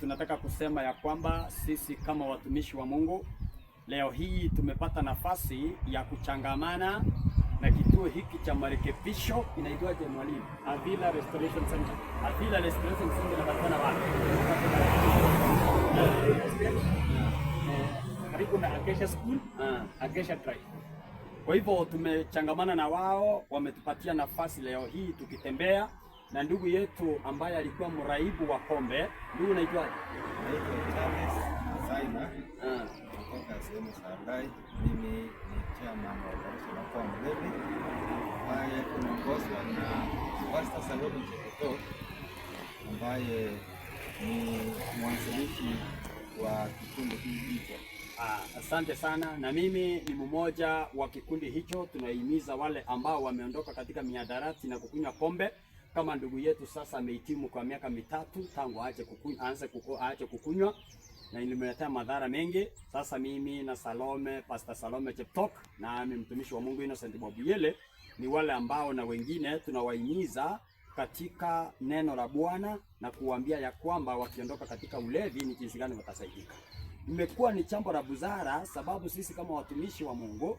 Tunataka kusema ya kwamba sisi kama watumishi wa Mungu leo hii tumepata nafasi ya kuchangamana na kituo hiki cha marekebisho. Inaitwaje mwalimu? Havilah Restoration Center. Havilah Restoration Center inapatikana wapi? Karibu na Acacia School, Acacia Drive. Kwa hivyo tumechangamana na wao, wametupatia nafasi leo hii tukitembea na ndugu yetu ambaye alikuwa mraibu wa pombe. Ndugu naitwaje? Kutoka sehemu za Eldoret. Mimi ni chairman wa kanisa la Okoa Mlevi, ambaye tunaongozwa na Pastor Salome Cheketo ambaye ni mwanzilishi wa kikundi hicho. Asante sana. Na mimi ni mmoja wa kikundi hicho. Tunahimiza wale ambao wameondoka katika mihadarati na kukunywa pombe, kama ndugu yetu sasa amehitimu kwa miaka mitatu tangu aache kukunywa na ilimletea madhara mengi. Sasa mimi na Pastor Salome Cheptok na mtumishi wa Mungu In.0724667592 ni wale ambao na wengine tunawahimiza katika neno la Bwana na kuambia ya kwamba wakiondoka katika ulevi ni jinsi gani watasaidika. Imekuwa ni jambo la busara, sababu sisi kama watumishi wa Mungu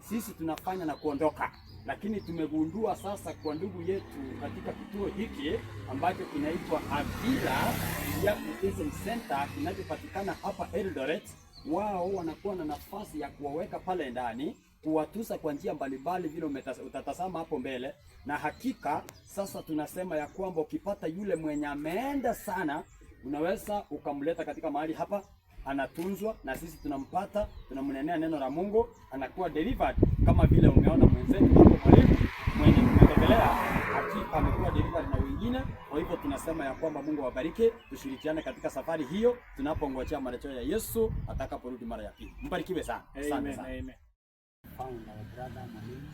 sisi tunafanya na kuondoka, lakini tumegundua sasa kwa ndugu yetu katika kituo hiki ambacho kinaitwa Havilah Rehabilitation Center kinachopatikana hapa Eldoret, wao wanakuwa na nafasi ya kuwaweka pale ndani, kuwatusa kwa njia mbalimbali vile utatazama hapo mbele. Na hakika sasa tunasema ya kwamba ukipata yule mwenye ameenda sana, unaweza ukamleta katika mahali hapa, anatunzwa na sisi tunampata, tunamnenea neno la Mungu, anakuwa delivered kama vile umeona mwenzetu hapo mwalimu mwenye tumetembelea, hakika amekuwa delivered na wengine. Kwa hivyo tunasema ya kwamba Mungu awabariki, tushirikiane katika safari hiyo tunapongojea marejeo ya Yesu atakaporudi mara ya pili. Mbarikiwe sana. Asante sana. Amen. Found our brother Mwalimu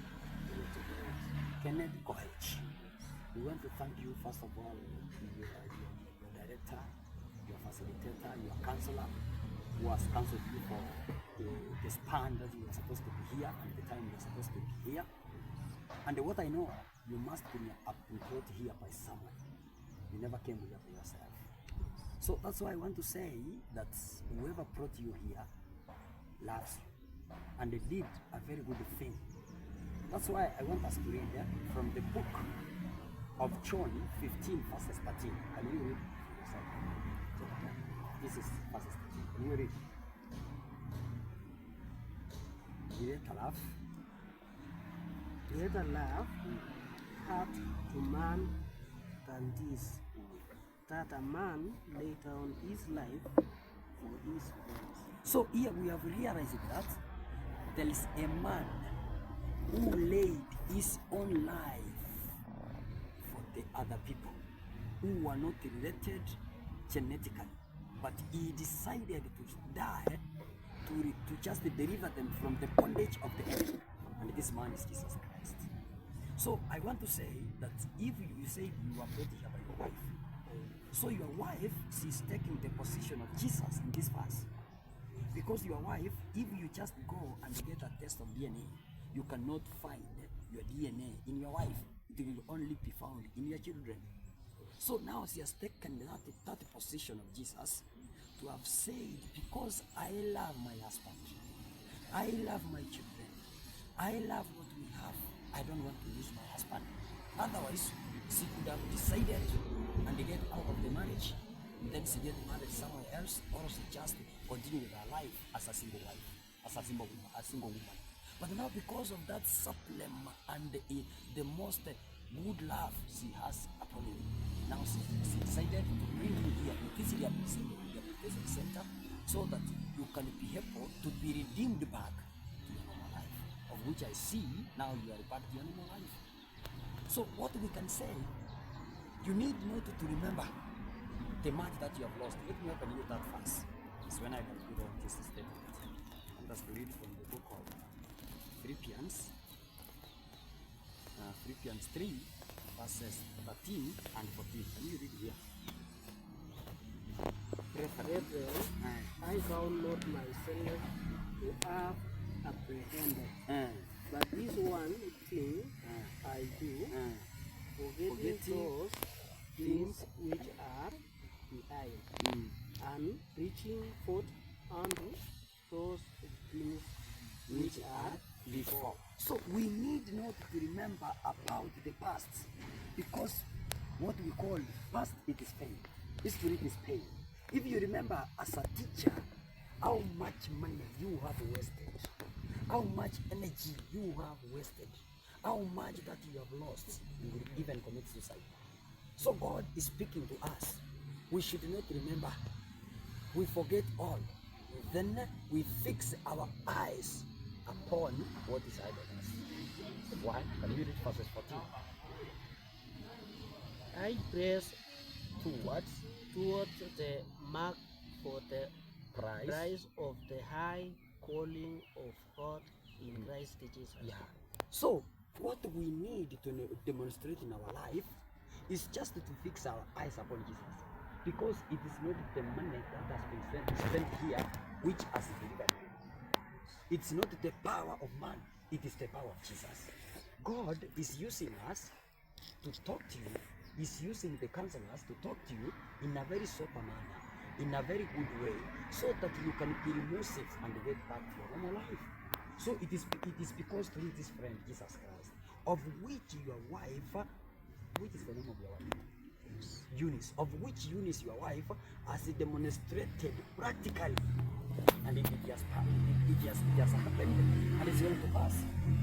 Kenneth Koech. We want to thank you first of all, your director, your facilitator, your counselor, who has counseled you for the span that you were supposed to be here and the time you were supposed to be here. And what I know, you must be brought here by someone. You never came here by yourself. So that's why I want to say that whoever brought you here loves you and they did a very good thing. That's why I want us to read from the book of John 15 verses 13. Can you read? This is verses 13. Can you read? Greater love hath to man than this, that a man lay down his life for his friends. So here we have realized that there is a man who laid his own life for the other people who were not related genetically, but he decided to die to just deliver them from the bondage of the enemy. And this man is Jesus Christ. So I want to say that if you say you are brought here by your wife, so your wife, she's taking the position of Jesus in this verse. Because your wife, if you just go and get a test of DNA, you cannot find your DNA in your wife. It will only be found in your children. So now she has taken that position of Jesus to have said, because I love my husband, I love my children, I love what we have, I don't want to lose my husband. Otherwise, she could have decided and get out of the marriage, and then she get married somewhere else, or she just continue with her life as a single wife, as a single woman. But now because of that supplement and the most good love she has upon you, now she decided to bring you here to this rehabilitation center so that you can be able to be redeemed back to your normal life, of which I see now you are back to your normal life. So what we can say, you need not to remember the mark that you have lost. Let me open you that fast. It's when I can put on this statement. And that's to read from the book of Philippians 3 verses 13 and 14. Can you read here? Brethren, I found not myself to have apprehended, but this one thing I do, forgetting those things which are behind, and reaching forth unto those things which are before. So we need not to remember about the past, because what we call past, it is pain. History is pain. If you remember as a teacher, how much money you have wasted, how much energy you have wasted, how much that you have lost, you will even commit suicide. So God is speaking to us. We should not remember. We forget all. Then we fix our eyes upon what is ahead of us. Why? Can you read verses 14? I press Towards towards the mark for the Christ. prize of the high calling of God in Christ Jesus. Yeah. So what we need to demonstrate in our life is just to fix our eyes upon Jesus, because it is not the money that has been spent here which has delivered. It's not the power of man, it is the power of Jesus. God is using us to talk to you. He's using the counselors to talk to you in a very sober manner, in a very good way, so that you can be remorseful and get back to your normal life. So it is because through this friend Jesus Christ, of which your wife, which is the name of your wife? Eunice, of which Eunice your wife has demonstrated practically, and it has happened, and it's going to pass.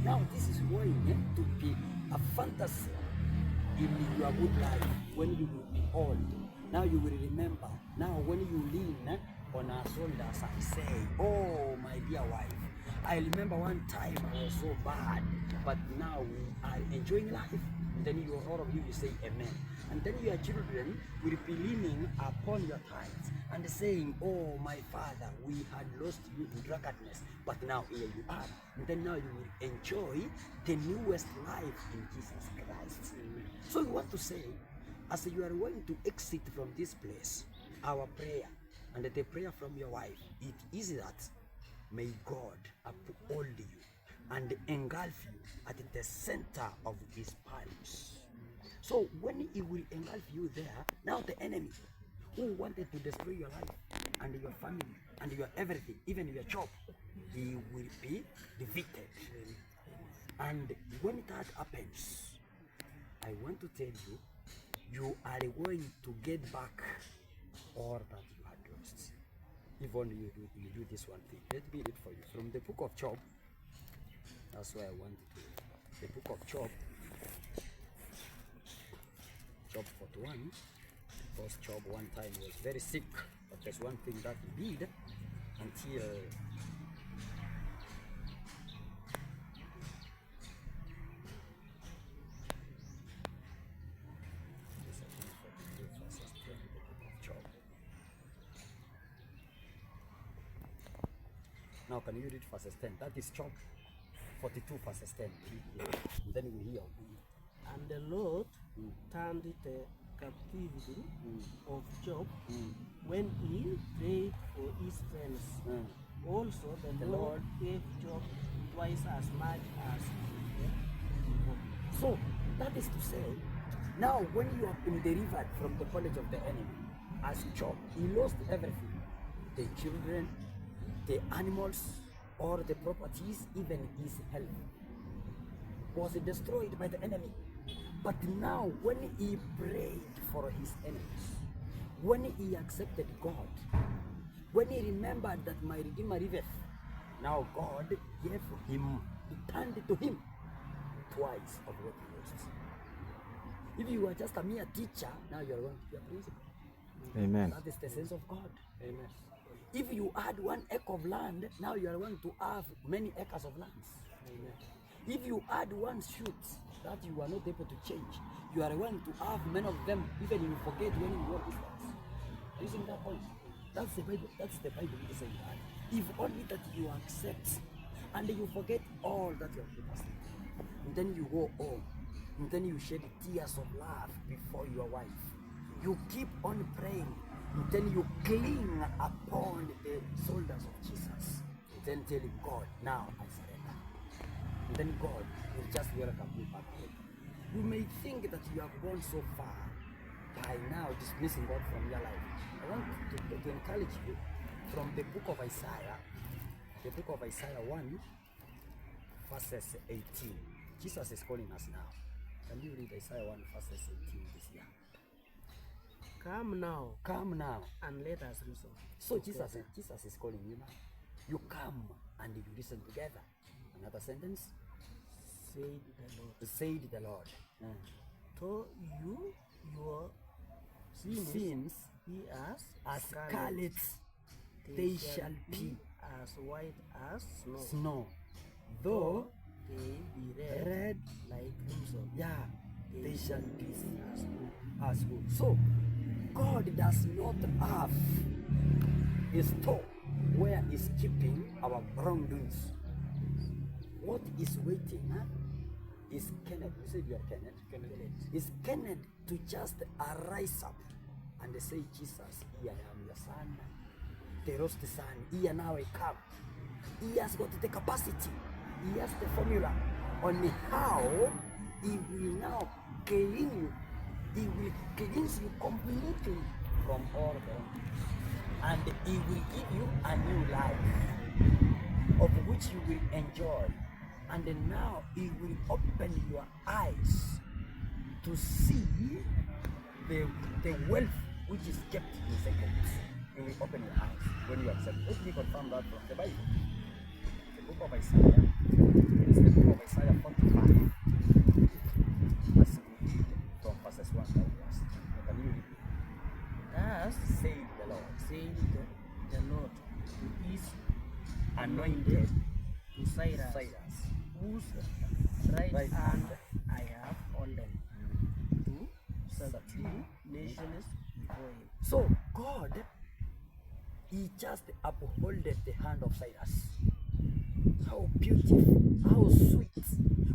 Now this is going to be a fantasy in your good life when you will be old. Now you will remember. Now when you lean on our shoulders and say, oh my dear wife, I remember one time I was so bad, but now we are enjoying life. And then all of you say amen. And then your children will be leaning upon your tithes and saying, oh my father, we had lost you in drunkenness, but now here you are. And then now you will enjoy the newest life in Jesus Christ. So we want to say, as you are going to exit from this place, our prayer and the prayer from your wife, it is that may God uphold you and engulf you at the center of his palms. So when he will engulf you there, now the enemy who wanted to destroy your life and your family and your everything, even your job, he will be defeated. And when that happens, I want to tell you, you are going to get back all that you had lost. If only you do this one thing. Let me read for you from the book of Job. That's why I wanted to read. The book of Job, Job 41, because Job one time was very sick, but there's one thing that he did until now can you read verses 10? That is Job 42 verses 10. And then we hear. And the Lord turned the captivity of Job when he prayed for his friends. Also the Lord gave Job twice as much as before. So that is to say, now when you have been delivered from the bondage of the enemy, as Job, he lost everything. The children, the animals, or the properties, even his health was destroyed by the enemy. But now when he prayed for his enemies, when he accepted God, when he remembered that my Redeemer liveth, now God gave him, he turned to him twice of what he lost. If you were just a mere teacher, now you are going to be a principal. Amen. That is the sense of God. Amen. If you had 1 acre of land, now you are going to have many acres of lands. Amen. If you had 1 shoot that you are not able to change, you are going to have many of them, even if you forget when you walk distance. Using that point, that's the Bible saying that. If only that you accept and you forget all that you have been asking, and then you go home, and then you shed tears of love before your wife. You keep on praying, and then you cling upon the shoulders of Jesus, and then tell him, God, now I surrender. And then God will just welcome you back home. You may think that you have gone so far, by now dismissing God from your life, I want to encourage you from the book of Isaiah 1, verses 18. Jesus is calling us now. Can you read Isaiah 1, verses 18 this year? Come now, and let us reason. So Jesus is calling you now. You come and you listen together. Another sentence. Said the Lord. To you, your sins be as scarlet, they shall be as white as snow. Though they be red like crimson, they shall be as wool. So God does not have a store where He's keeping our wrongdoings. What is waiting is Kenneth. You said you are Kenneth. Is Kenneth to just arise up and say, Jesus, here I am your son, the lost son. Here now I come. He has got the capacity. He has the formula on how He will now clean you. He will cleanse you completely from all the wrong. And He will give you a new life of which you will enjoy. And then now He will open your eyes to see the wealth which is kept in secrets. He will open your eyes when you accept. Let me confirm that from the Bible. The book of Isaiah is the book of Isaiah 45. As we read from verses 1 downwards. Can you read? Thus Said the Lord. said the Lord, who is Anointed to Cyrus, whose right hand I have holden, to subdue nations before him. So God, He just upholded the hand of Cyrus. How beautiful, how sweet.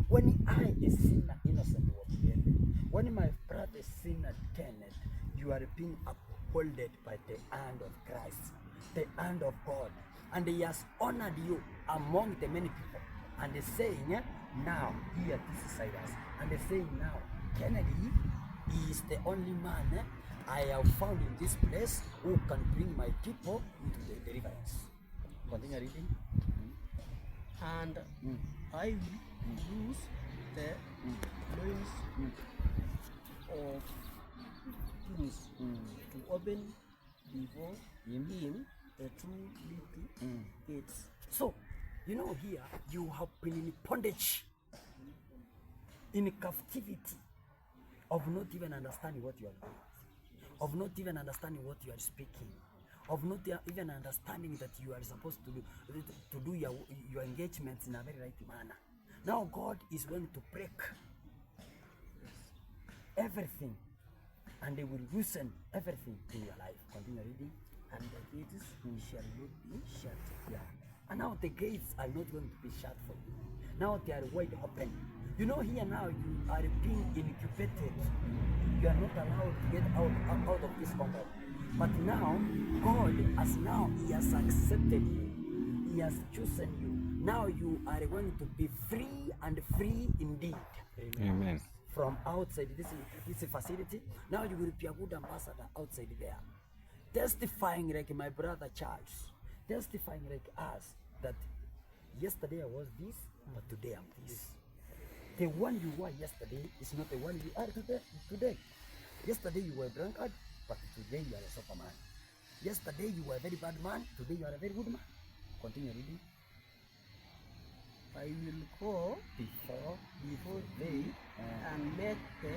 When I, a sinner, innocent was beheaded. When my brother sinner Kenneth, you are being upholded by the hand of Christ, the hand of God. And He has honored you among the many people. And He's saying, now, here, this is Cyrus. And He's saying, now, Kennedy is the only man I have found in this place who can bring my people into the deliverance. Continue reading. And I will use the loins of kings to open before him the two little gates. So, you know, here you have been in bondage, in captivity, of not even understanding what you are doing, of not even understanding what you are speaking, of not even understanding that you are supposed to do your engagements in a very right manner. Now God is going to break everything, and He will loosen everything in your life. Continue reading. And the gates shall not be shut. Yeah. And now the gates are not going to be shut for you. Now they are wide open. You know, here now you are being incubated. You are not allowed to get out of this compound. But now, God He has accepted you. He has chosen you. Now you are going to be free and free indeed. Amen. From outside this facility, now you will be a good ambassador outside there. Testifying like my brother Charles. Testifying like us that yesterday I was this, but today I'm this. The one you were yesterday is not the one you are today. Yesterday you were a drunkard, but today you are a sober man. Yesterday you were a very bad man, today you are a very good man. Continue reading. I will go Before thee and make the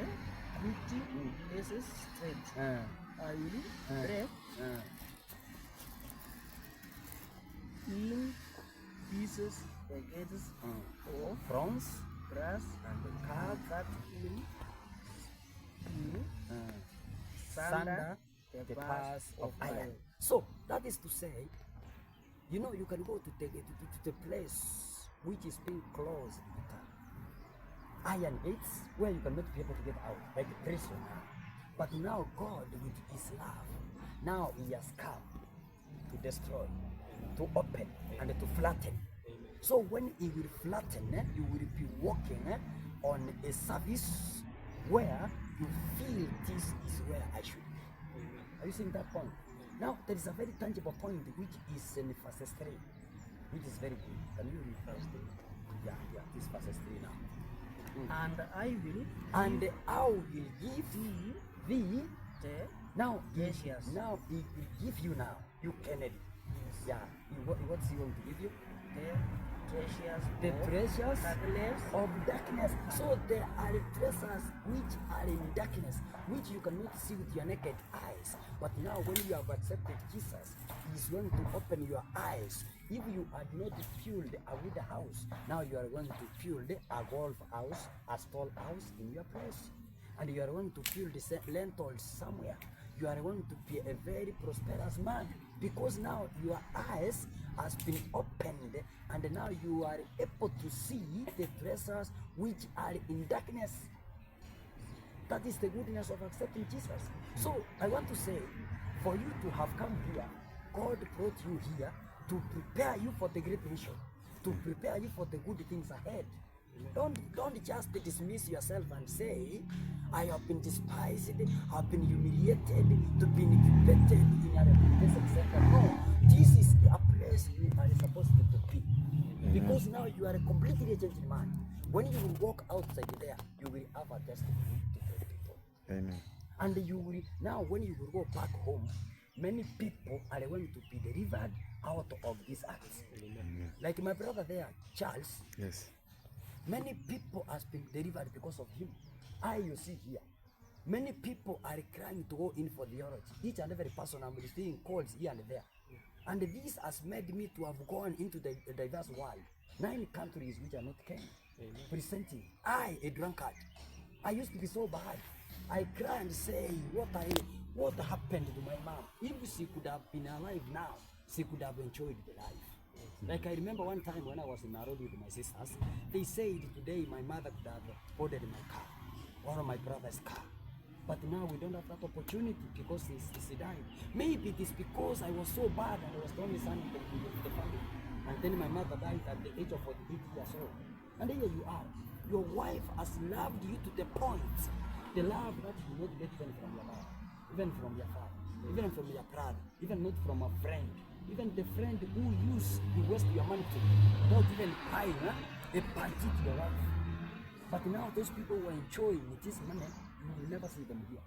crooked places straight. I will break in pieces the gates of bronze brass and cut in sunder the bars of iron. So that is to say, you know, you can go to the place which is being closed with iron gates where you cannot be able to get out, like a prison. But now God, with His love, now He has come to destroy, to open, and to flatten. So when He will flatten, you will be walking on a surface where you feel this is where I should be. Are you seeing that point? Now, there is a very tangible point which is in verses 3, which is very good. Can you read verse 3? Yeah, this verses 3 now. And I will give thee the now treasures. Now he will give you now, you Kennedy. Yeah, what's he going to give you? The treasures of darkness. So there are treasures which are in darkness, which you cannot see with your naked eyes. But now when you have accepted Jesus, he is going to open your eyes. If you had not built a wood house, now you are going to build a golf house, a stall house in your place. And you are going to build lentils somewhere. You are going to be a very prosperous man, because now your eyes has been opened, and now you are able to see the treasures which are in darkness. That is the goodness of accepting Jesus. So I want to say, for you to have come here, God brought you here to prepare you for the great mission, to prepare you for the good things ahead. Don't just dismiss yourself and say, I have been despised, have been humiliated, to be incubated in a reputation center. No, this is a place you are supposed to be. Because now you are a completely changed man. When you will walk outside there, you will have a testimony to tell people. Amen. And you will, now when you will go back home, many people are going to be delivered out of these acts. Amen. Like my brother there, Charles. Yes. Many people has been delivered because of him. You see here, many people are crying to go in for theology. Each and every person I'm receiving calls here and there. And this has made me to have gone into the diverse world. 9 countries which are not Kenya. Presenting, a drunkard. I used to be so bad. I cry and say, what happened to my mom? If she could have been alive now, she could have enjoyed the life. Like I remember one time when I was in Nairobi with my sisters, they said today my mother could have ordered my car or my brother's car. But now we don't have that opportunity because he died. Maybe it is because I was so bad and I was the only son in the family. And then my mother died at the age of 48 years old. And here you are. Your wife has loved you to the point, the love that you not get even from your mother, even from your father, even from your brother, even not from a friend. Even the friend who you waste your money to, not even buying a party to your wife. But now those people who are enjoying this money, you will never see them here.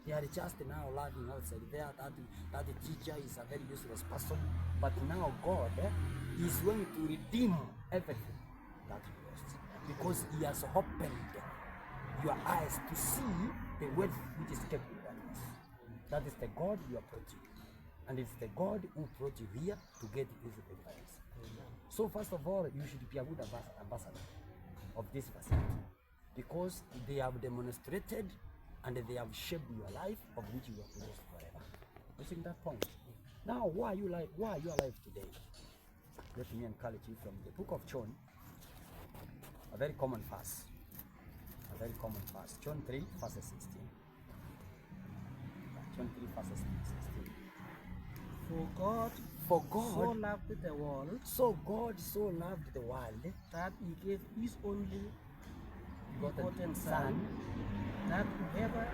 They are just now laughing outside there that the teacher is a very useless person. But now God is going to redeem everything that you lost, because he has opened your eyes to see the wealth which is kept in darkness. That is the God you are approaching. And it's the God who brought you here to get this deliverance. So first of all, you should be a good ambassador of this facility, because they have demonstrated and they have shaped your life, of which you are blessed forever. You see that point? Now, why are you alive today? Let me encourage you from the book of John, a very common verse. John 3, verses 16. John 3, verses 16. For God so loved the world, so God so loved the world that he gave his only begotten begotten Son, Son, that whoever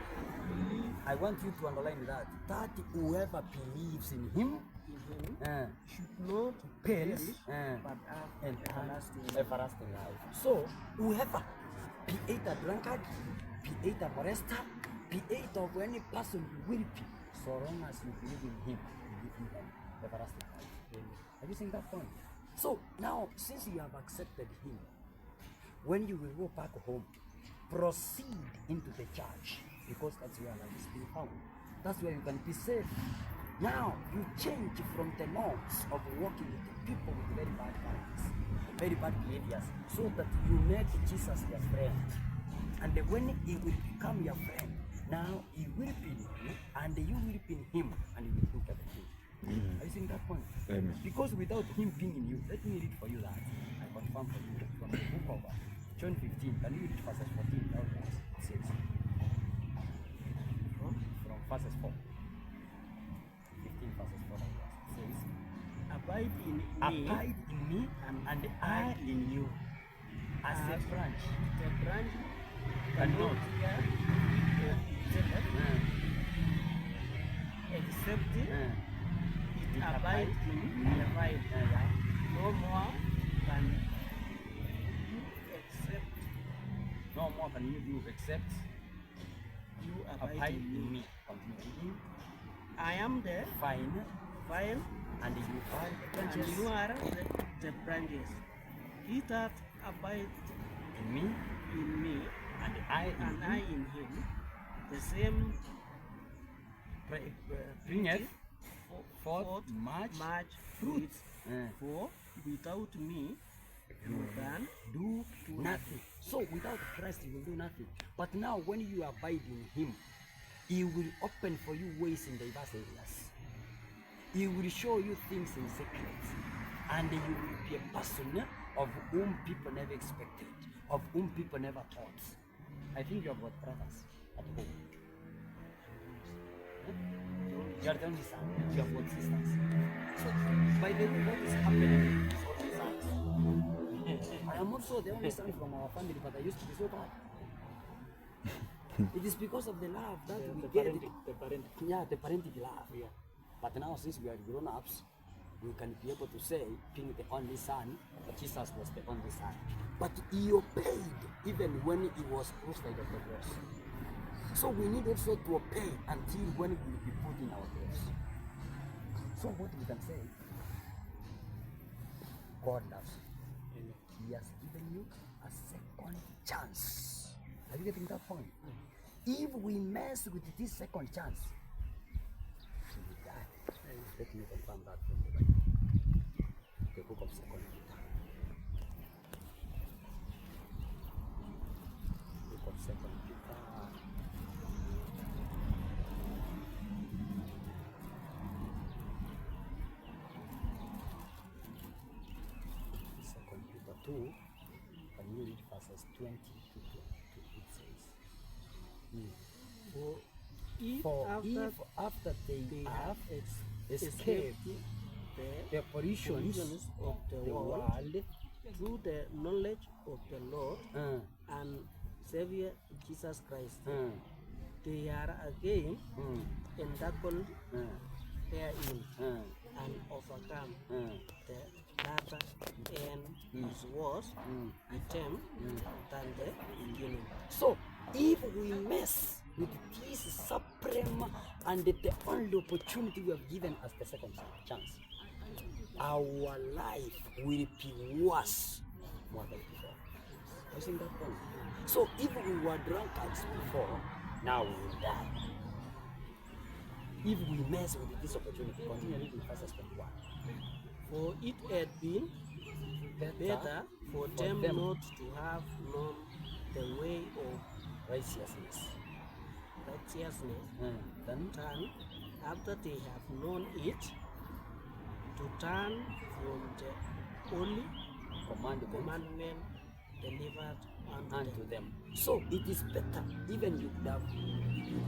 believes I want you to underline that whoever believes in him should not perish, but have everlasting life. So whoever, be it a drunkard, be it a molester, be it of any person you will be, so long as you believe in him, you will be everlasting life. Have you seen that point? So now, since you have accepted him, when you will go back home, proceed into the church, because that's where life is being found. That's where you can be safe. Now you change from the norms of working with people with very bad characters, very bad behaviors, so that you make Jesus your friend. And when he will become your friend, now he will be in you, and you will be in him, and he will do everything. Are you seeing that point? Amen. Because without him being in you, let me read for you that. I confirm for you from the book of John 15. Can you read verses 14 downwards? It says, from verses 4. 15 verses 4 downwards. It says, abide in me, and I in you. As a branch the branch cannot bear except it abide in the vine. No more than you accept. No more than you do except You abide in me. Continue. I am the Vine, vine, and you are the and branches. you are the branches. He that abides In me, in me, and I in and you, I in him, the same bringeth forth forth much much fruit. fruit. For without me, you can Do nothing. So without Christ you will do nothing. But now when you abide in him, he will open for you ways in diverse areas. He will show you things in secret. And you will be a person of whom people never expected, of whom people never thought. I think you have got brothers at home. You are the only son. You have got sisters. So by the way, what is happening is only sons. I am also the only son from our family, but I used to be so bad. It is because of the love that we get. The parental love. Yeah. But now since we are grown-ups, we can be able to say, being the only son, Jesus was the only son. But he obeyed even when he was crucified on the cross. So we need also to obey until when we will be put in our graves. So what we can say, God loves you. He has given you a second chance. Are you getting that point? If we mess with this second chance, we will die. Let me confirm that from the Bible. The book of 2 Peter. Book of 2 Peter. Second Peter 2, can you read verses 20 to 22? It says, if after they have escaped the the pollutions of the world through the knowledge of the Lord and Savior Jesus Christ, they are again entangled therein and overcome the latter end is worse with them than the beginning. So, if we mess with this supreme and the only opportunity we have given us the second chance, our life will be worse more than before. You see that point? So, if we were drunkards before, now we will die. If we mess with this opportunity, continue reading verses 21. For it had been better for them not to have known the way of righteousness. Then after they have known it, to turn from the only commandment delivered unto them. So it is better, even you could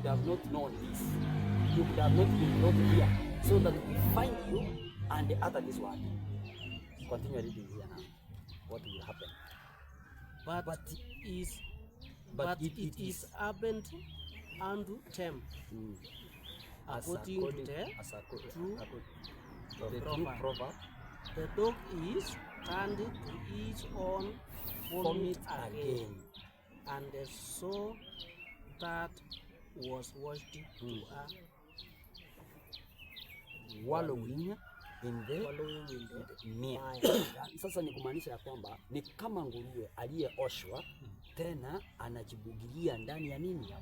have not known this, you could have not been brought here, so that we find you and utter this word. Continue reading here now. What will happen? But it is happened unto them according to the true proverb. The dog is turned to its own vomit again, and the soul that was washed to wallowing in the mire. Sasa ni kumaanisha ya kwamba ni kama nguruwe aliyeoshwa tena anajibugilia ndani ya nini? Ya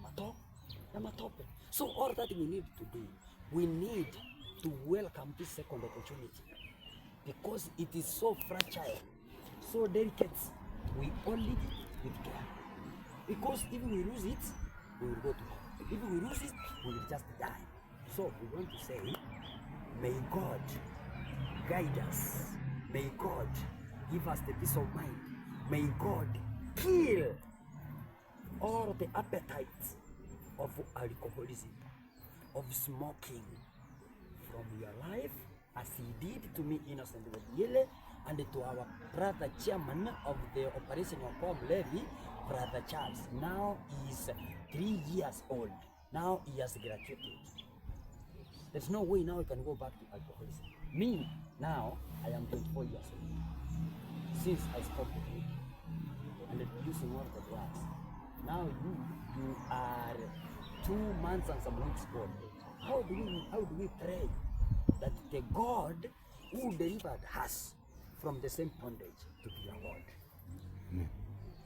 matope. So all that we need to do, we need to welcome this second opportunity, because it is so fragile, so delicate. We only need it with care, because if we lose it, we will go to hell. If we lose it, we will just die. So we want to say, may God guide us. May God give us the peace of mind. May God kill all the appetites of alcoholism, of smoking from your life, as he did to me, innocent Mlevi, and to our brother chairman of the operation Okoa Mlevi, Brother Charles. Now he is 3 years old. Now he has graduated. There's no way now he can go back to alcoholism. Me, now, I am 24 years old. Since I stopped the drink and using all the drugs. Now you are 2 months and some weeks old. How do we pray that the God who delivered us from the same bondage to be our God?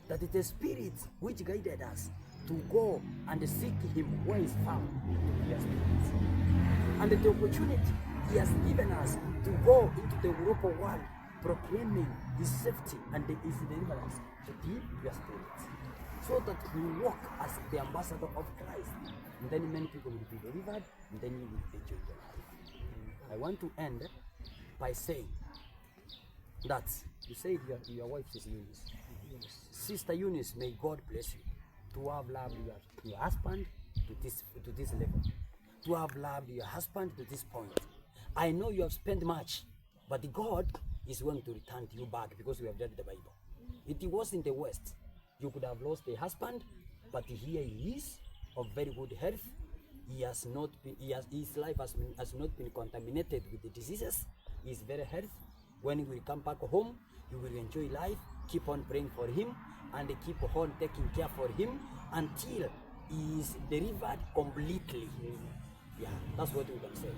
That it is Spirit which guided us to go and seek Him where He is found to be a Spirit. And the opportunity He has given us to go into the Europa world proclaiming His safety and His deliverance to be your Spirit. So that we walk as the ambassador of Christ. And then many people will be delivered and then you will enjoy your life. I want to end by saying that you said your wife is Eunice. Sister Eunice, may God bless you to have loved your husband to this level, to have loved your husband to this point. I know you have spent much, but God is going to return to you back because we have read the Bible. If it was in the West, you could have lost a husband, but here he is of very good health. He has not been, his life has not been contaminated with the diseases. He is very healthy. When he will come back home, you will enjoy life. Keep on praying for him and keep on taking care for him until he is delivered completely. Yeah, that's what we can say.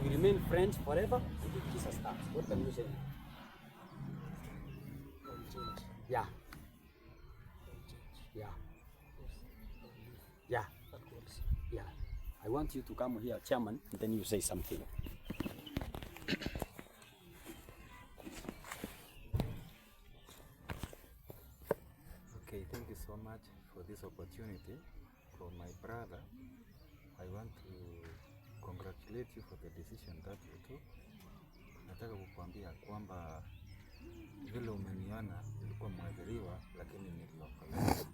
We remain friends forever until Jesus comes. What can you say? Yeah. Yeah. Yeah. Yeah. I want you to come here, Chairman, and then you say something. Okay, thank you so much for this opportunity. For my brother, I want to congratulate you for the decision that you took. Nataka kukuambia kwamba vile umeniona nilikuwa mwadhiriwa, lakini niliokolewa.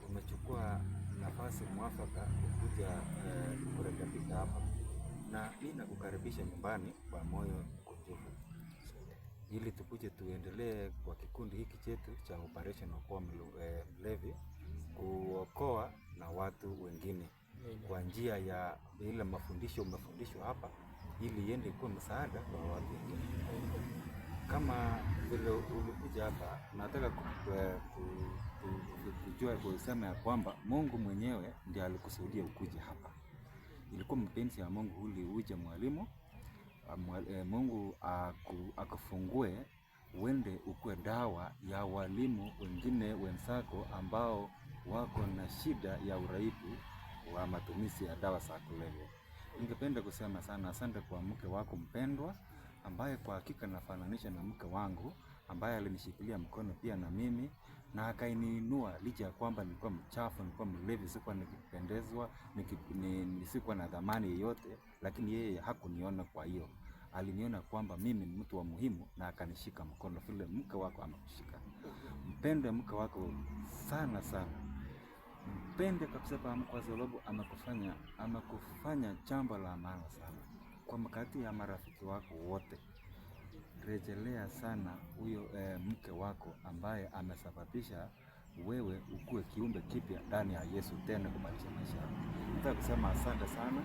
Umechukua nafasi mwafaka kuja kurekebisha hapa, na mimi nakukaribisha nyumbani kwa moyo mkunjufu, ili tukuje tuendelee kwa kikundi hiki chetu cha Operation Okoa Mlevi kuokoa na watu wengine kwa njia ya ile mafundisho umefundishwa hapa, ili iende kuwa msaada kwa watu wengine. Kama vile ulikuja hapa, nataka kujua kusema ya kwamba Mungu mwenyewe ndiye alikusudia ukuje hapa. Ilikuwa mpenzi ya Mungu uli uje mwalimu, Mungu akufungue uende ukue dawa ya walimu wengine wenzako ambao wako na shida ya uraibu wa matumizi ya dawa za kulevya. Ningependa kusema sana asante kwa mke wako mpendwa, ambaye kwa hakika nafananisha na mke wangu, ambaye alinishikilia mkono pia na mimi na akainiinua licha ya kwamba nilikuwa mchafu, nilikuwa mlevi, sikuwa nikipendezwa, nisikuwa na dhamani yoyote, lakini yeye hakuniona. Kwa hiyo aliniona kwamba mimi ni mtu wa muhimu na akanishika mkono vile mke wako amekushika. Mpende mke wako sana sana, mpende kabisa, kwa sababu amekufanya jambo la maana sana. Kwa makati ya marafiki wako wote, rejelea sana huyo mke wako ambaye amesababisha wewe ukue kiumbe kipya ndani ya Yesu, tena kubadilisha maisha yako. Nataka kusema asante sana.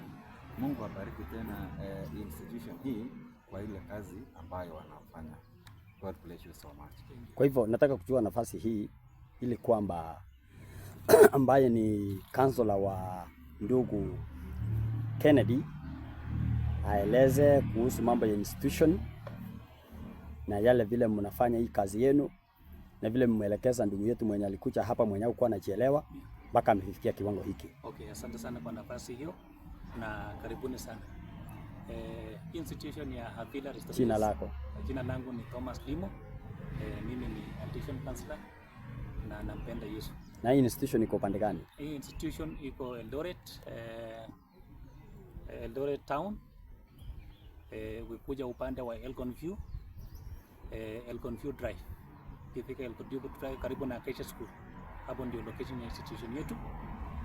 Mungu abariki tena institution hii kwa ile kazi ambayo wanafanya. God bless you so much. Kwa hivyo nataka kuchukua nafasi hii ili kwamba ambaye ni kansela wa ndugu Kennedy aeleze kuhusu mambo ya institution na yale vile mnafanya hii kazi yenu na vile mmeelekeza ndugu yetu mwenye alikuja hapa mwenye alikuwa anajielewa mpaka amefikia kiwango hiki. Okay, asante sana kwa nafasi hiyo na karibuni sana. Institution ya Havilah Restoration. Jina lako? Jina langu ni Thomas Limo. Mimi ni addiction counselor na nampenda Yesu. Na hii institution iko pande gani? Hii institution iko Eldoret, Eldoret town. Wikuja upande wa Elgon View Drive. Kifika Elgon View Drive karibu na Acacia School. Hapo ndio location ya institution yetu.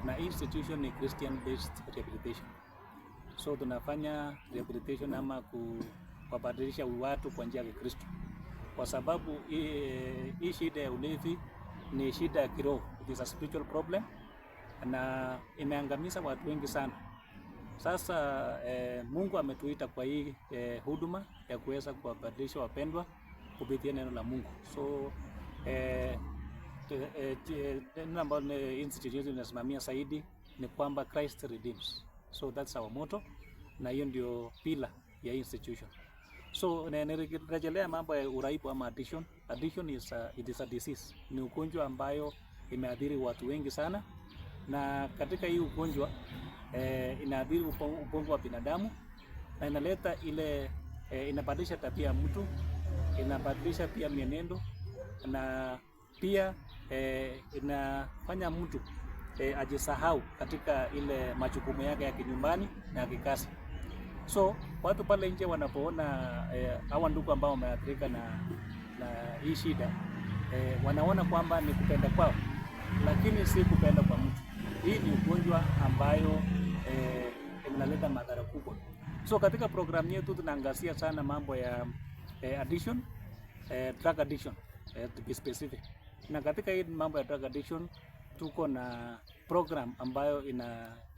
Na hii institution ni Christian based rehabilitation. So tunafanya rehabilitation ama kuwabadilisha watu kwa njia ya Kristo. Kwa sababu hii shida ya ulevi ni shida ya kiroho. It is a spiritual problem na imeangamiza watu wengi sana. Sasa Mungu ametuita kwa hii huduma ya kuweza kuwabadilisha wapendwa kupitia neno la Mungu. So neno ambalo institute yetu inasimamia zaidi ni kwamba Christ redeems. So that's our motto, na hiyo ndio pila ya institution. So nirejelea mambo ya uraibu ama addiction. Addiction is a disease. Ni ugonjwa ambayo imeathiri watu wengi sana, na katika hii ugonjwa inaathiri ubongo wa binadamu, na inaleta ile inabadilisha tabia ya mtu, inabadilisha pia mienendo, na pia inafanya mtu ajisahau katika ile majukumu yake ya kinyumbani na ya kikazi. So watu pale nje wanapoona hawa ndugu ambao wameathirika na hii shida, wanaona kwamba ni kupenda kwao, lakini si kupenda kwa mtu. Hii ni ugonjwa ambayo inaleta madhara kubwa. So katika programu yetu tunaangazia sana mambo ya addiction, drug addiction to be specific. Na katika hii mambo ya drug addiction tuko na program ambayo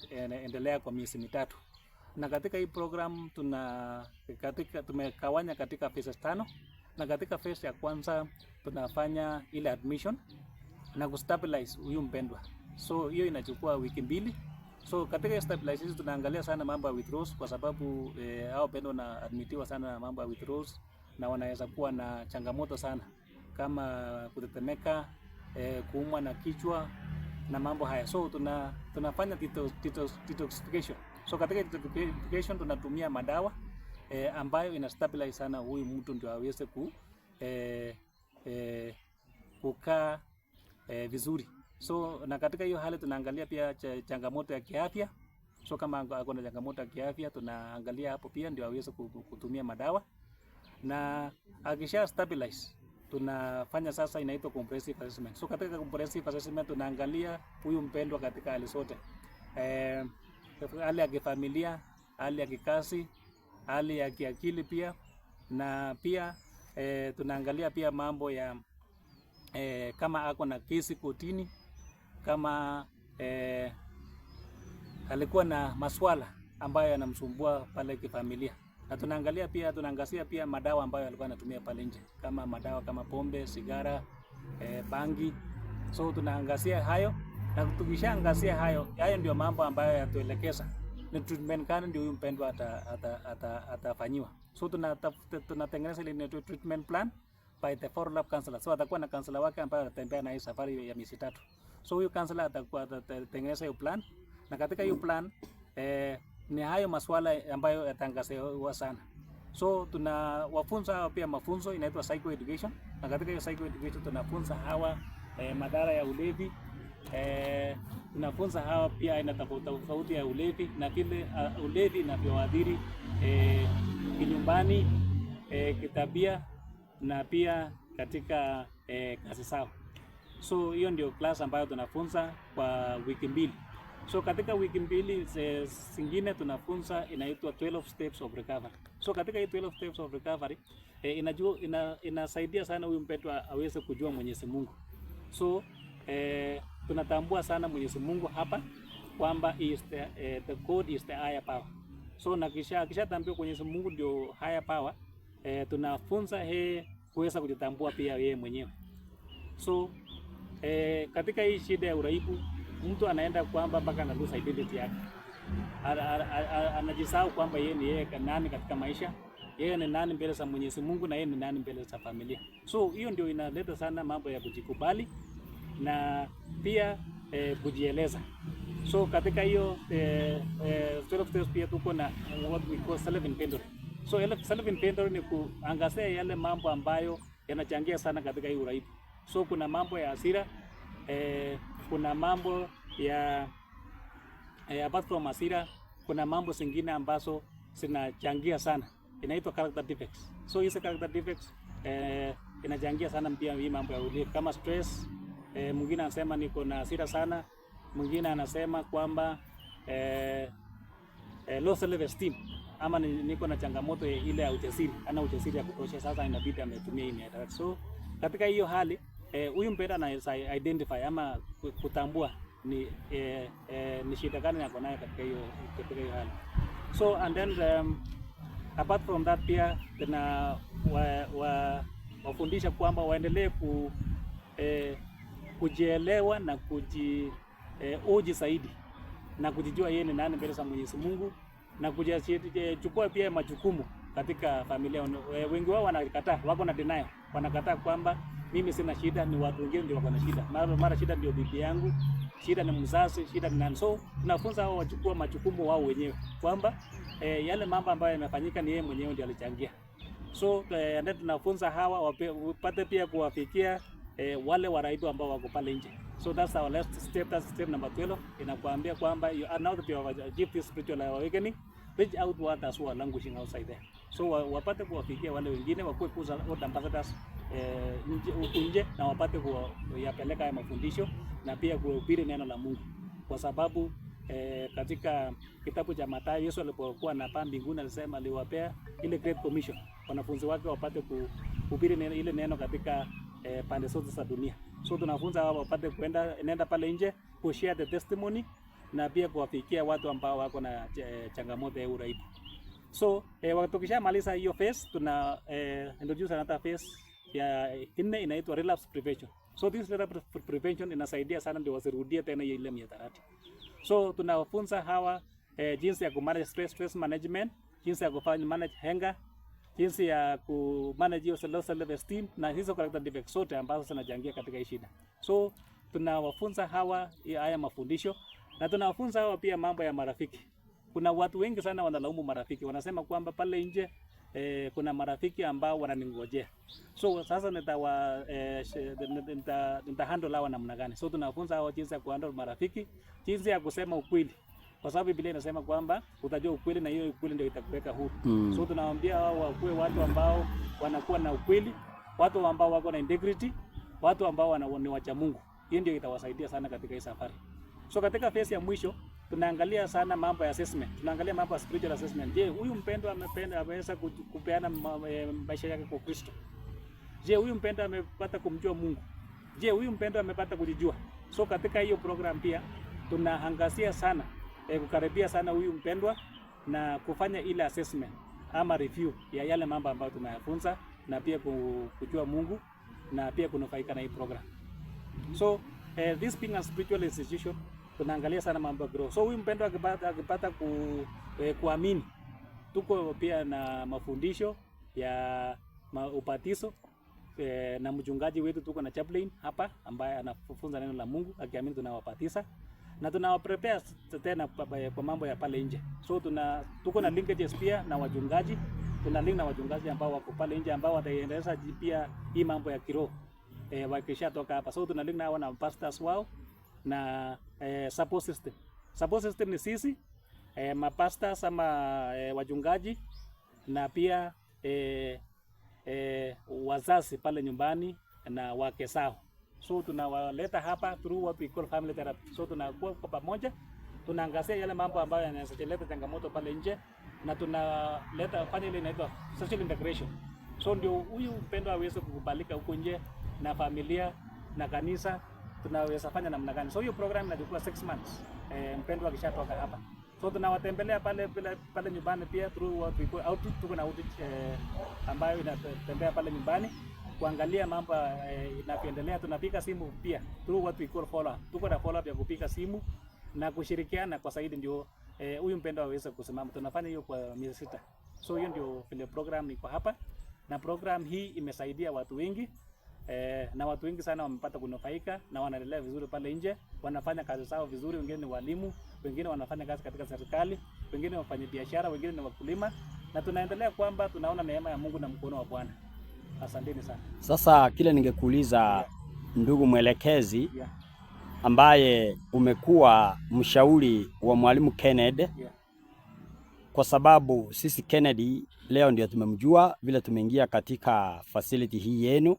inaendelea kwa miezi mitatu. Na katika hii program tumekawanya katika phases 5, na katika phase ya kwanza tunafanya ile admission na kustabilize huyu mpendwa. So hiyo inachukua wiki 2. So katika stabilization tunaangalia sana mambo ya withdrawals, kwa sababu hao pendwa na admitiwa sana na mambo ya withdrawals, na wanaweza kuwa na changamoto sana kama kutetemeka, kuumwa na kichwa na mambo haya. So tunafanya detoxification. So katika detoxification tunatumia madawa ambayo ina stabilize sana huyu mtu ndio aweze kukaa vizuri. So na katika hiyo hali tunaangalia pia changamoto ya kiafya. So kama ako na changamoto ya kiafya tunaangalia hapo pia ndio aweze kutumia madawa, na akisha stabilize tunafanya sasa inaitwa comprehensive assessment. So katika comprehensive assessment tunaangalia huyu mpendwa katika hali zote, hali ya kifamilia, hali ya kikazi, hali ya kiakili pia, na pia tunaangalia pia mambo ya kama ako na kesi kotini, kama alikuwa na maswala ambayo yanamsumbua pale kifamilia, na tunaangazia pia madawa ambayo alikuwa anatumia pale nje, kama madawa kama pombe, sigara, bangi. So tunaangazia hayo, na tukishaangazia hayo ndio mambo ambayo yatuelekeza ni treatment gani ndio huyu mpendwa atafanyiwa. So tunatengeneza ile treatment plan by the follow-up counselor. So atakuwa na counselor wake ambaye atatembea na hii safari ya miezi 3. So huyu counselor atatengeneza hiyo plan, na katika hiyo plan ni hayo masuala ambayo yatangaziwa sana. So tunawafunza hawa pia mafunzo inaitwa psycho education, na katika hiyo psycho education tunafunza hawa madhara ya ulevi, tunafunza hawa pia aina tofauti ya ulevi na vile ulevi inavyoathiri kinyumbani, kitabia na pia katika kazi zao. So hiyo ndio class ambayo tunafunza kwa wiki 2. So katika wiki 2 zingine tunafunza inaitwa 12 steps of recovery. So katika hii 12 steps of recovery inasaidia sana huyu mpendwa aweze kujua Mwenyezi Mungu. So tunatambua sana Mwenyezi Mungu hapa kwamba the God is the higher power. So na kisha tambua Mwenyezi Mungu ndio higher power, tunafunza kuweza kujitambua pia yeye mwenyewe. So katika hii shida ya uraibu mtu anaenda kwamba mpaka ana lose identity yake, anajisahau kwamba yeye ni nani katika maisha, yeye ni nani mbele za Mwenyezi Mungu, na yeye ni nani mbele za familia. So hiyo ndio inaleta sana mambo ya kujikubali na pia kujieleza. So katika hiyo 12 steps pia tuko na what we call self inventory. So self inventory ni kuangazia yale mambo ambayo yanachangia sana katika hii uraibu. So kuna mambo ya hasira, kuna mambo ya apart from hasira, kuna mambo zingine ambazo zinachangia sana, inaitwa character defects. So hizo character defects inachangia sana pia hii mambo ya ulevi, kama stress. Mwingine anasema niko na hasira sana, mwingine anasema kwamba low self esteem, ama niko na changamoto ile ya ujasiri, ana ujasiri ya kutosha, sasa inabidi ametumia hii mihadarati. So katika hiyo hali huyu mpendwa anaweza identify ama kutambua ni shida gani yako nayo katika hiyo hali. So and then apart from that pia tuna wafundisha kwamba waendelee kujielewa na uji zaidi na kujijua yeye ni nani mbele za Mwenyezi Mungu na kuchukua pia majukumu katika familia. Wengi wao wanakataa, wako na denial, wanakataa kwamba mimi sina shida, ni watu wengine ndio wako na shida. Mara shida ndio bibi yangu, shida ni mzazi, shida ni nani. So tunafunza hao wachukua majukumu wao wenyewe kwamba yale mambo ambayo yamefanyika ni yeye mwenyewe ndiye alichangia. So ndio tunafunza hawa wapate pia kuwafikia wale waraibu ambao wako pale nje. So that's our last step, that's step number 12. Inakuambia kwamba you are now that you have achieved this spiritual awakening, reach out to others who are languishing outside there. So wapate kuwafikia wale wengine, wakuwe good ambassadors nje na wapate kuyapeleka haya mafundisho na pia kuhubiri neno la Mungu, kwa sababu katika kitabu cha Mathayo Yesu alipokuwa anapaa mbinguni alisema aliwapea ile great commission wanafunzi wake wapate kuhubiri ile neno katika pande zote za dunia. So tunafunza hao wapate nenda pale nje ku share the testimony na pia kuwafikia watu ambao wako na changamoto ya uraibu. So tukishamaliza hiyo phase tuna introduce another phase ya 4 inaitwa relapse prevention. So this relapse prevention inasaidia sana ndio wasirudie tena ile mihadarati. So tunawafunza hawa jinsi ya kumanage stress management, jinsi ya kufanya manage hunger, jinsi ya kumanage your self esteem na hizo character defects zote ambazo zinachangia katika hii shida. So tunawafunza hawa haya mafundisho na tunawafunza hawa pia mambo ya marafiki. Kuna watu wengi sana wanalaumu marafiki, wanasema kwamba pale nje kuna marafiki ambao wananingojea. So sasa nitahandle hawa namna gani? So tunawafunza hawa jinsi ya kuhandle marafiki, jinsi ya kusema ukweli. Kwa sababu Biblia inasema kwamba utajua ukweli na hiyo ukweli ndio itakuweka huru. So tunawaambia hao wakuwe watu ambao wanakuwa na ukweli, watu ambao wako na integrity, watu ambao ni wacha Mungu. Hiyo ndio itawasaidia sana katika hii safari. So katika phase ya mwisho tunaangalia sana mambo ya assessment. Tunaangalia mambo ya spiritual assessment. Je, huyu mpendwa ameweza kupeana maisha yake kwa Kristo? Je, huyu mpendwa amepata kumjua Mungu? Je, huyu mpendwa amepata kujijua? So katika hiyo program pia tunaangazia sana kukaribia sana huyu mpendwa na kufanya ile assessment ama review ya yale mambo ambayo tunayafunza na pia kujua Mungu na pia kunufaika na hii program. So this being a spiritual institution tunaangalia sana mambo ya grow. So huyu mpendwa akipata kuamini, tuko pia na mafundisho ya ubatizo na mchungaji wetu, tuko na chaplain hapa ambaye anafunza neno la Mungu, akiamini tunawabatiza na tunawaprepare tena kwa mambo ya pale nje. So tuko na linkages pia na wachungaji, tuna link na wachungaji ambao wako pale nje ambao wataendeleza pia hii mambo ya kiroho wakishatoka hapa. So tuna link na wana pastors wao na support system. Support system ni sisi mapastors ama wachungaji na pia wazazi pale nyumbani na wake zao. So tunawaleta hapa through what we call family therapy. So tunakuwa kwa pamoja, tunaangazia yale mambo ambayo yanaweza kuleta changamoto pale nje na tunaleta fanya ile inaitwa social integration. So ndio huyu mpendwa aweze kukubalika huko nje na familia na kanisa, tunaweza fanya namna gani? So hiyo program inachukua 6 months. Mpendwa akishatoka hapa. So tunawatembelea pale nyumbani pia through what we call outreach. Tuko na outreach ambayo inatembea pale nyumbani kuangalia mambo inapoendelea. Tunapiga simu pia through what we call follow up. Tuko na follow up ya kupiga simu na kushirikiana kwa zaidi ndio huyu mpendwa aweze kusimama. Tunafanya hiyo kwa miezi 6. So hiyo ndio vile program iko hapa, na program hii imesaidia watu wengi na watu wengi sana wamepata kunufaika na wanaendelea vizuri pale nje, wanafanya kazi zao vizuri. Wengine ni walimu, wengine wanafanya kazi katika serikali, wengine wafanya biashara, wengine ni wakulima, na tunaendelea kwamba tunaona neema ya Mungu na mkono wa Bwana. Asanteni sana. Sasa kile ningekuuliza ndugu mwelekezi ambaye umekuwa mshauri wa mwalimu Kennedy, kwa sababu sisi Kennedy leo ndio tumemjua vile tumeingia katika facility hii yenu.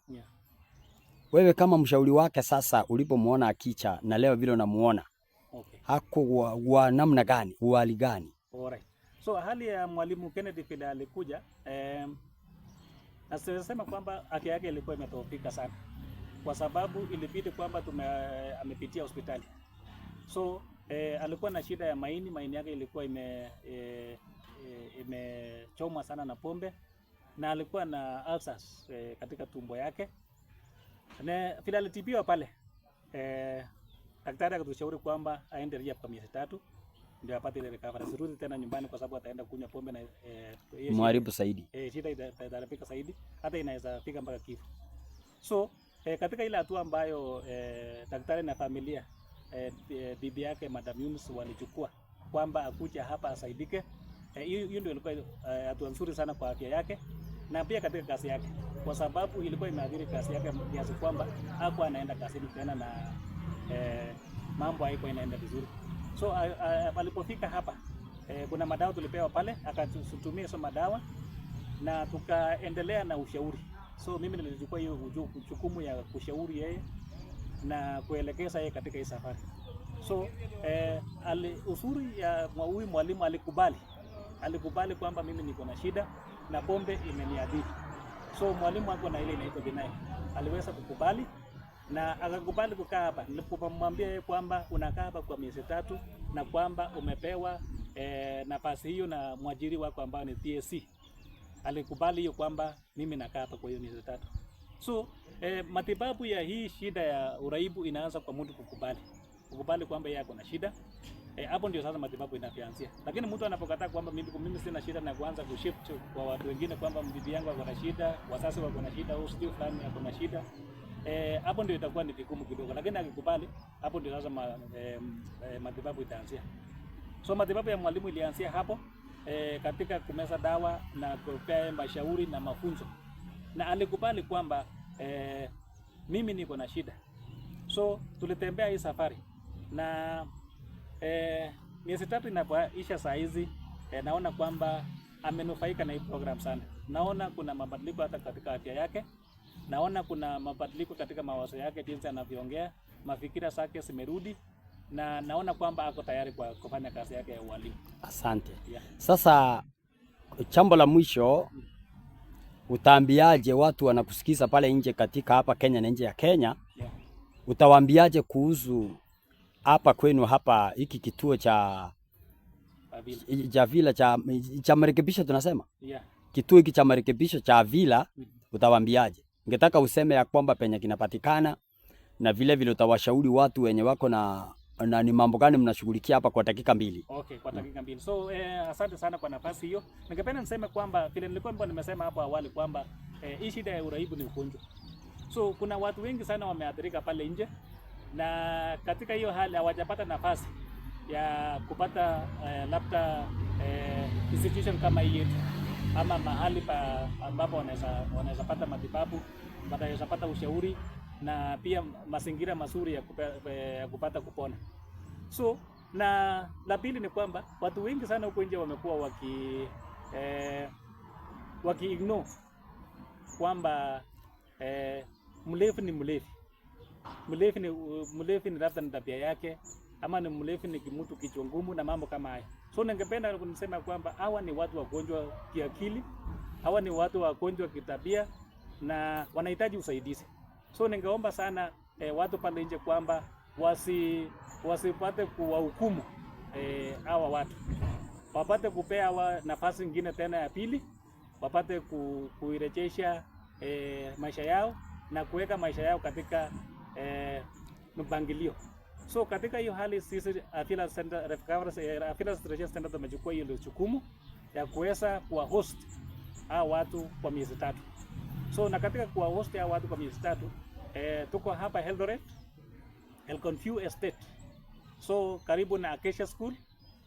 Wewe kama mshauri wake sasa, ulipomuona akicha na leo vile unamuona, hakuwa wa namna gani, hali gani? Alright. So hali ya mwalimu Kennedy vile alikuja, nasema kwamba afya yake ilikuwa imetofika sana, kwa sababu ilibidi kwamba amepitia hospitali. So alikuwa na shida ya maini yake ilikuwa imechomwa sana na pombe, na alikuwa na ulcers katika tumbo yake. Na vile alitibiwa pale, daktari akatushauri kwamba aende rehab kwa miezi 3 ndio apate ile recovery. Sirudi tena nyumbani kwa sababu ataenda kunywa pombe na Mwaribu zaidi. Shida itarapika zaidi, hata inaweza fika mpaka kifo. So katika ile hatua ambayo daktari na familia bibi yake Madam Yunus walichukua kwamba akuja hapa asaidike, hiyo ndio ilikuwa hatua nzuri sana kwa afya yake na pia katika kazi yake, kwa sababu ilikuwa imeathiri kazi yake kiasi kwamba hakuwa anaenda kazini tena na mambo haiko inaenda vizuri. So alipofika hapa kuna madawa tulipewa pale, akatutumia hizo madawa na tukaendelea na ushauri. So mimi nilichukua hiyo jukumu ya kushauri yeye na kuelekeza yeye katika hii safari. So usuri ya huyu mwalimu alikubali kwamba mimi niko na shida na pombe imeniadhiri. So mwalimu wako na ile inaitwa denial, aliweza kukubali na akakubali kukaa hapa. Nilipomwambia yeye kwamba unakaa hapa kwa miezi 3 na kwamba umepewa nafasi hiyo na mwajiri wako ambao ni TSC, alikubali hiyo kwamba mimi nakaa hapa kwa hiyo miezi 3. So matibabu ya hii shida ya uraibu inaanza kwa mtu kukubali kwamba yeye ako na shida. Hapo ndio sasa matibabu inaanzia. Lakini mtu anapokataa kwamba mimi sina shida na kuanza kushift kwa watu wengine kwamba bibi yangu ako na shida, wazazi wako na shida, au sio fulani ako na shida, hapo ndio itakuwa ni vigumu kidogo. Lakini akikubali, hapo ndio sasa matibabu itaanzia. So matibabu ya mwalimu ilianzia hapo katika kumeza dawa na kupea mashauri na mafunzo, na alikubali kwamba mimi niko na shida. So tulitembea hii safari na miezi 3 inapoisha saa hizi, naona kwamba amenufaika na hii program sana. Naona kuna mabadiliko hata katika afya yake, naona kuna mabadiliko katika mawazo yake, jinsi anavyoongea, mafikira zake zimerudi, na naona kwamba ako tayari kwa kufanya kazi yake ya ualimu. Asante. Yeah. Sasa jambo la mwisho, utaambiaje watu wanakusikiza pale nje katika hapa Kenya na nje ya Kenya? Yeah. Utawaambiaje kuhusu hapa kwenu hapa hiki kituo cha Havilah cha marekebisho tunasema? Yeah. Kituo hiki cha marekebisho cha Havilah, utawaambiaje? Ningetaka useme ya kwamba penye kinapatikana na vile vile utawashauri watu wenye wako na ni mambo gani mnashughulikia hapa kwa dakika 2. Okay, kwa dakika 2. So asante sana kwa nafasi hiyo. Ningependa niseme kwamba vile nilikuwa nimesema hapo awali kwamba hii shida ya uraibu ni ugonjwa. So kuna watu wengi sana wameathirika pale nje, na katika hiyo hali hawajapata nafasi ya kupata labda institution kama hii yetu, ama mahali ambapo wanaweza pata matibabu, wanaweza pata ushauri na pia mazingira mazuri ya kupata kupona. So na la pili ni kwamba watu wengi sana huko nje wamekuwa waki ignore kwamba mlevi ni mlevi. Mlevi ni labda ni tabia yake, ama ni mlevi ni mtu kichwa ngumu na mambo kama haya. So ningependa kusema kwamba hawa ni watu wagonjwa kiakili, hawa ni watu wagonjwa kitabia na wanahitaji usaidizi. So ningeomba sana watu pale nje kwamba wasipate kuwahukumu hawa watu, wapate kupea hawa nafasi nyingine tena ya pili, wapate kuirejesha maisha yao na kuweka maisha yao katika mpangilio. So katika hiyo hali sisi Havilah Restoration Center tumechukua hiyo jukumu ya kuweza kuwa host hawa watu kwa miezi 3. So na katika kuwa host hawa watu kwa miezi 3, tuko hapa Eldoret, Elconview Estate. So karibu na Acacia School,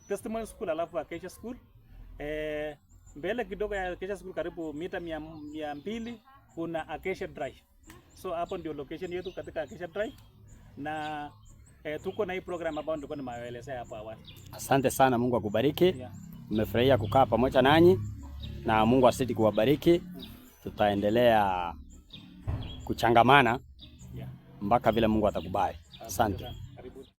Testimony School, alafu Acacia School. Mbele kidogo ya Acacia School karibu mita 200 kuna Acacia Drive. So hapo ndio location yetu katika Acacia Drive, na tuko na hii program ambayo nilikuwa nimewaelezea hapo awali. Asante sana, Mungu akubariki. Nimefurahia kukaa pamoja nanyi na Mungu asidi kuwabariki. Tutaendelea kuchangamana mpaka vile Mungu atakubali. Asante.